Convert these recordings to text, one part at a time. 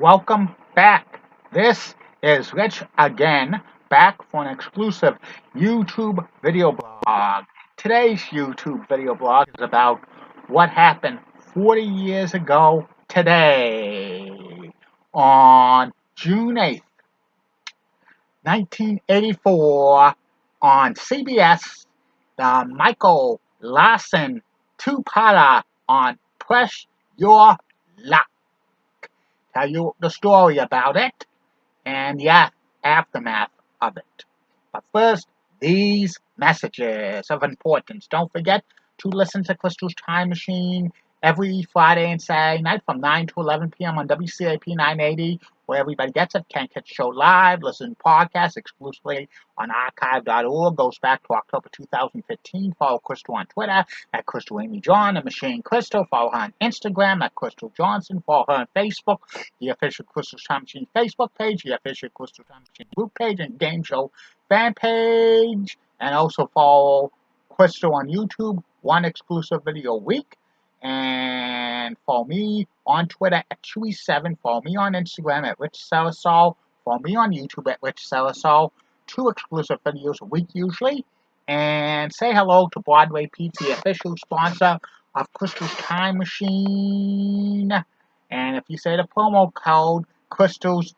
Welcome back. This is Rich again, back for an exclusive YouTube video blog. Today's YouTube video blog is about what happened 40 years ago today on June 8th, 1984 on CBS, the Michael Larson two-parter on Press Your Luck. Tell you the story about it and the aftermath of it. But first, these messages of importance. Don't forget to listen to Crystal's Time Machine every Friday and Saturday night from 9 to 11 p.m. on WCAP 980, where everybody gets it. Can't catch the show live, listen to podcasts exclusively on archive.org. Goes back to October 2015. Follow Crystal on Twitter at Crystal Amy John and Machine Crystal. Follow her on Instagram at Crystal Johnson. Follow her on Facebook, the official Crystal's Time Machine Facebook page, the official Crystal Time Machine group page, and game show fan page. And also follow Crystal on YouTube, one exclusive video a week. And follow me on Twitter at Chewy7. Follow me on Instagram at Rich Celisol. Follow me on YouTube at Rich Celisol. 2 exclusive videos a week usually. And say hello to Broadway Pizza, the official sponsor of Crystal's Time Machine. And if you say the promo code Crystal's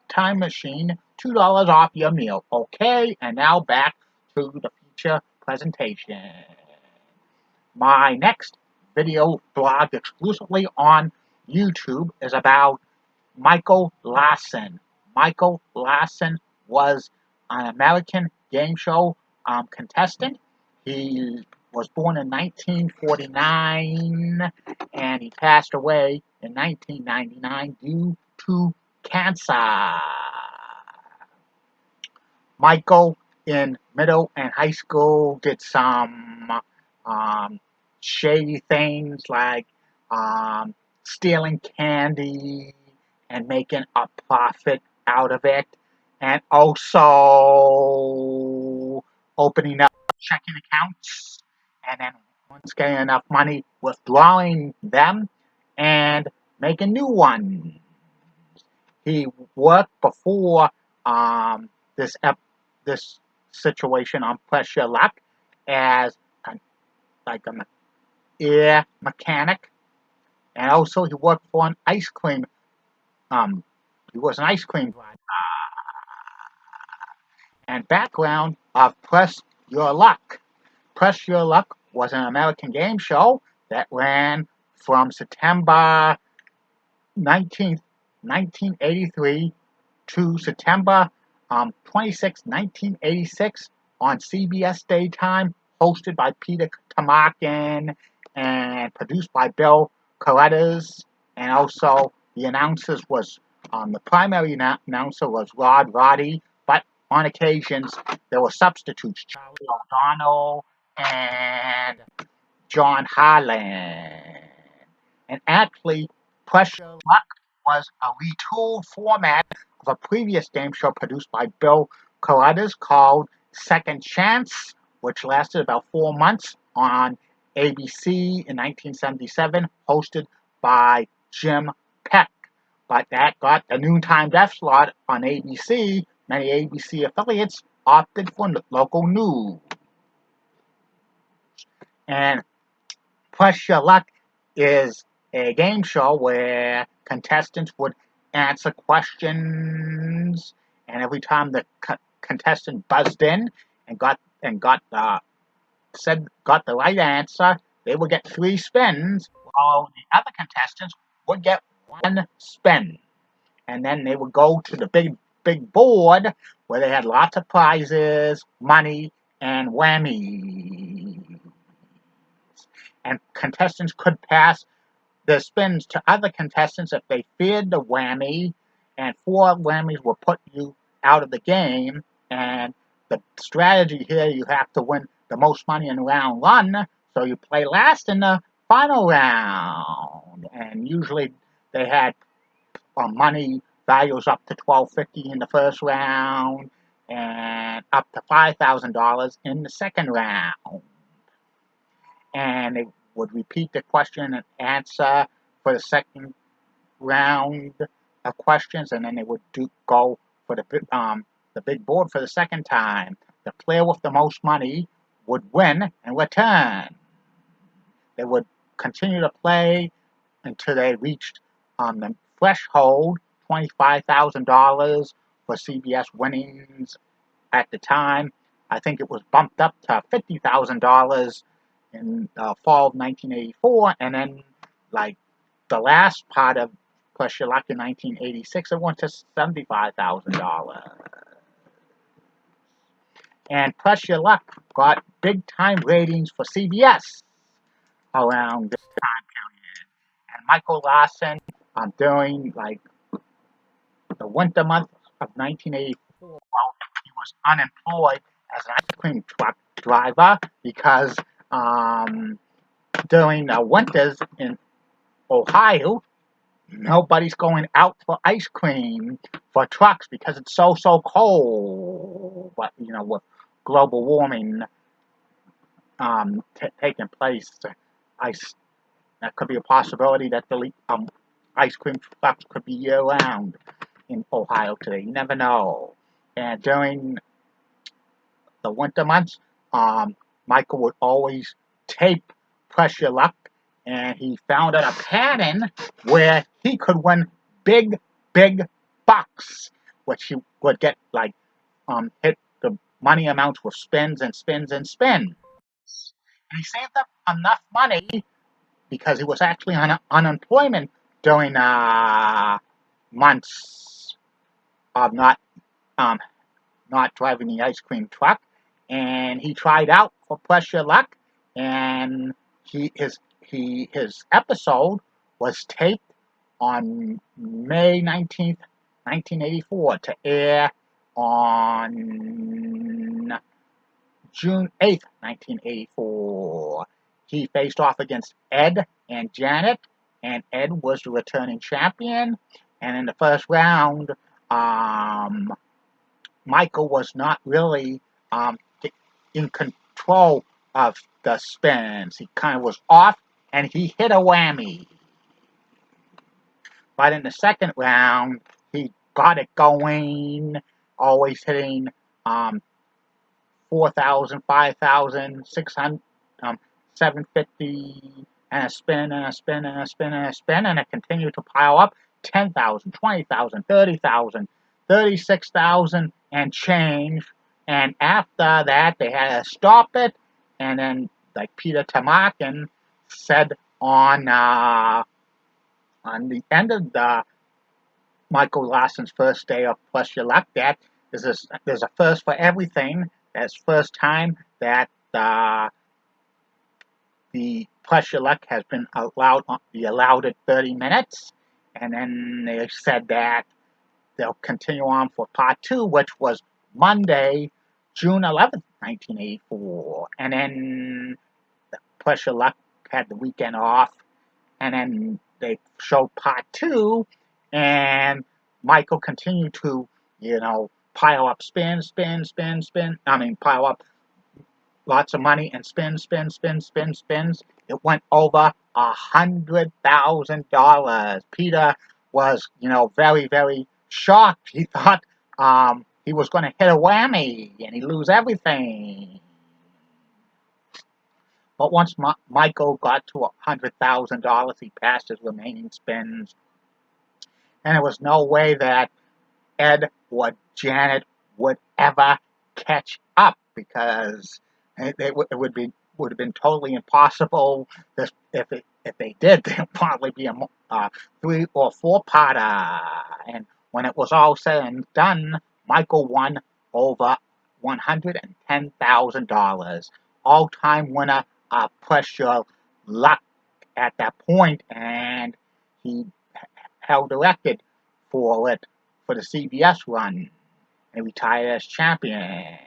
Time Machine, $2 off your meal. Okay, and now back to the feature presentation. My next video blog exclusively on YouTube is about Michael Larson. Michael Larson was an American game show contestant. He was born in 1949 and he passed away in 1999 due to cancer. Michael in middle and high school did some shady things like stealing candy and making a profit out of it, and also opening up checking accounts, and then once getting enough money, withdrawing them and making new ones. He worked before this situation on Press Your Luck as an air mechanic, and also he worked for an ice cream. He was an ice cream driver. And background of Press Your Luck. Press Your Luck was an American game show that ran from September 19th, 1983 to September 26, 1986 on CBS Daytime, hosted by Peter Tamarkin and produced by Bill Carruthers. And also the announcers was, the primary announcer was Rod Roddy, but on occasions there were substitutes, Charlie O'Donnell and John Harlan. And actually, Press Your Luck was a retooled format of a previous game show produced by Bill Carruthers called Second Chance, which lasted about 4 months on ABC in 1977, hosted by Jim Peck. But that got the noontime death slot on ABC. Many ABC affiliates opted for local news. And Press Your Luck is a game show where contestants would answer questions, and every time the contestant buzzed in and got the right answer, they would get 3 spins, while the other contestants would get 1 spin. And then they would go to the big board where they had lots of prizes, money, and whammies. And contestants could pass their spins to other contestants if they feared the whammy, and 4 whammies will put you out of the game. And the strategy here, you have to win the most money in round 1, so you play last in the final round. And usually they had money values up to $12.50 in the first round and up to $5,000 in the second round. And they would repeat the question and answer for the second round of questions, and then they would go for the big board for the second time. The player with the most money would win in return. They would continue to play until they reached the threshold, $25,000 for CBS winnings at the time. I think it was bumped up to $50,000 in fall of 1984, and then like the last part of Plus Your Luck in 1986, it went to $75,000. And Plus Your Luck got big time ratings for CBS around this time period. And Michael Larson, during like the winter months of 1984, he was unemployed as an ice cream truck driver because during the winters in Ohio, nobody's going out for ice cream for trucks because it's so cold. But with global warming taking place, that could be a possibility that the ice cream trucks could be year round in Ohio today. You never know. And during the winter months, Michael would always tape Press Your Luck, and he found out a pattern where he could win big bucks, which he would get hit the money amounts with spins and spins and spins. And he saved up enough money because he was actually on unemployment during months of not driving the ice cream truck, and he tried out for Press Your Luck, and his episode was taped on May 19th, 1984 to air on June 8th, 1984. He faced off against Ed and Janet, and Ed was the returning champion. And in the first round, Michael was not really in control of the spins. He kind of was off, and he hit a whammy. But in the second round, he got it going, always hitting 4,000, 5,000, 600, 750, and a spin, and a spin, and a spin, and a spin, and it continued to pile up 10,000, 20,000, 30,000, 36,000, and change. And after that, they had to stop it, and then, like Peter Tamakin said on the end of the Michael Larson's first day of Plus Your Luck, that there's a first for everything. That's first time that the Plus Your Luck has been allowed at 30 minutes, and then they said that they'll continue on for part 2, which was Monday, June 11th, 1984, and then Plus Your Luck had the weekend off, and then they showed part 2, and Michael continued to, pile up spin. Pile up lots of money and spins. It went over $100,000. Peter was, very shocked. He thought he was going to hit a whammy and he'd lose everything. But once Michael got to $100,000, he passed his remaining spins, and there was no way that Ed or Janet would ever catch up because it would have been totally impossible. If they did, there'd probably be a 3 or 4 parter. And when it was all said and done, Michael won over $110,000. All-time winner of Press Your Luck at that point, and he held the record for the CBS run and retired as champion.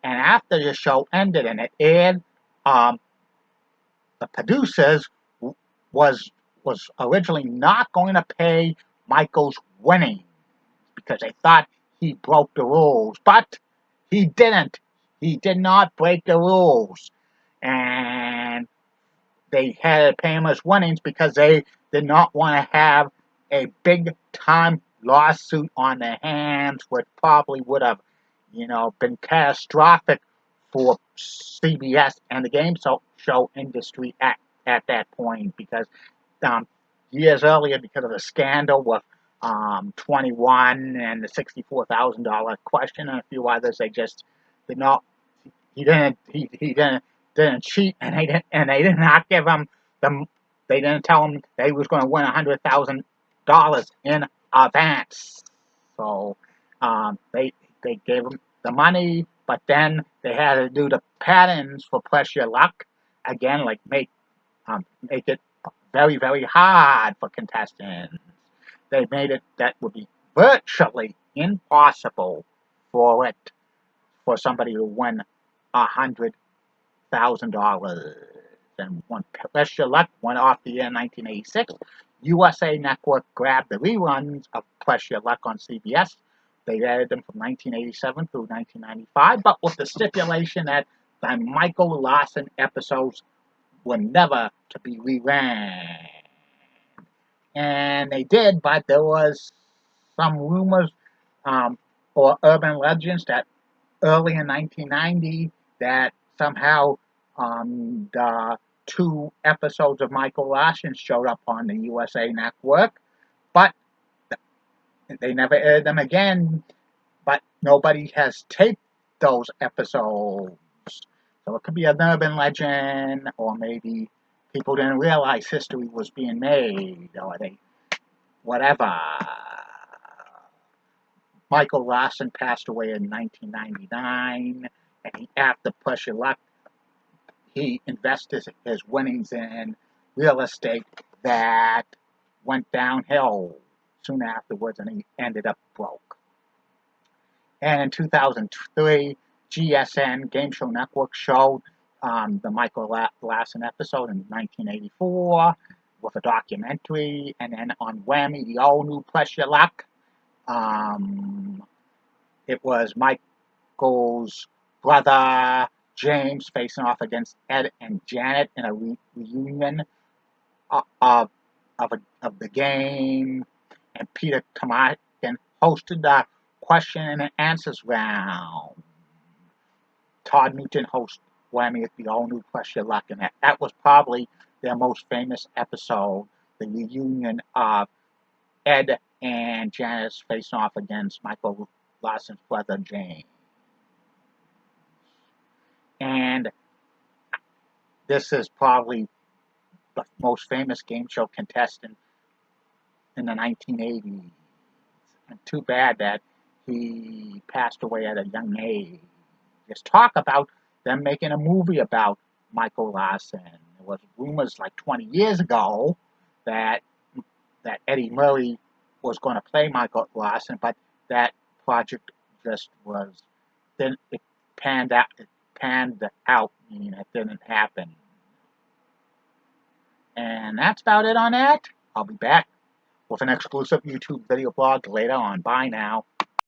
And after the show ended and it aired, the producers was originally not going to pay Michael's winnings because they thought he broke the rules, but he didn't. He did not break the rules, and they had to pay him his winnings because they did not want to have a big time lawsuit on their hands, which probably would have, been catastrophic for CBS and the show industry at that point, because um, years earlier, because of the scandal with 21 and the $64,000 question and a few others, they just did not. He didn't cheat, and they did not give him the. They didn't tell him they was going to win $100,000 in advance. So they gave him the money, but then they had to do the patterns for Press Your Luck again, like make it very, very hard for contestants. They made it that would be virtually impossible for somebody to win $100,000. And when Press Your Luck went off the air in 1986, USA Network grabbed the reruns of Press Your Luck on CBS. They aired them from 1987 through 1995, but with the stipulation that the Michael Larson episodes were never to be rerun. And they did, but there was some rumors or urban legends that early in 1990 that somehow the two episodes of Michael Larson showed up on the USA Network, but they never aired them again. But nobody has taped those episodes. So it could be an urban legend, or maybe people didn't realize history was being made, or whatever. Michael Larson passed away in 1999, and after Press Your Luck, he invested his winnings in real estate that went downhill soon afterwards, and he ended up broke. And in 2003, GSN Game Show Network showed the Michael Larson episode in 1984 with a documentary, and then on Whammy, the all-new Press Your Luck, it was Michael's brother James facing off against Ed and Janet in a reunion of the game, and Peter Tomarkin hosted the question and answers round. Todd Newton hosted Whammy at the all-new Press Your Luck, and that was probably their most famous episode, the reunion of Ed and Janet's facing off against Michael Larson's brother James. And this is probably the most famous game show contestant in the 1980s. And too bad that he passed away at a young age. Just talk about them making a movie about Michael Larson. There was rumors like 20 years ago that Eddie Murray was going to play Michael Larson, but that project just it panned out, meaning it didn't happen. And that's about it on that. I'll be back with an exclusive YouTube video blog later on. Bye now.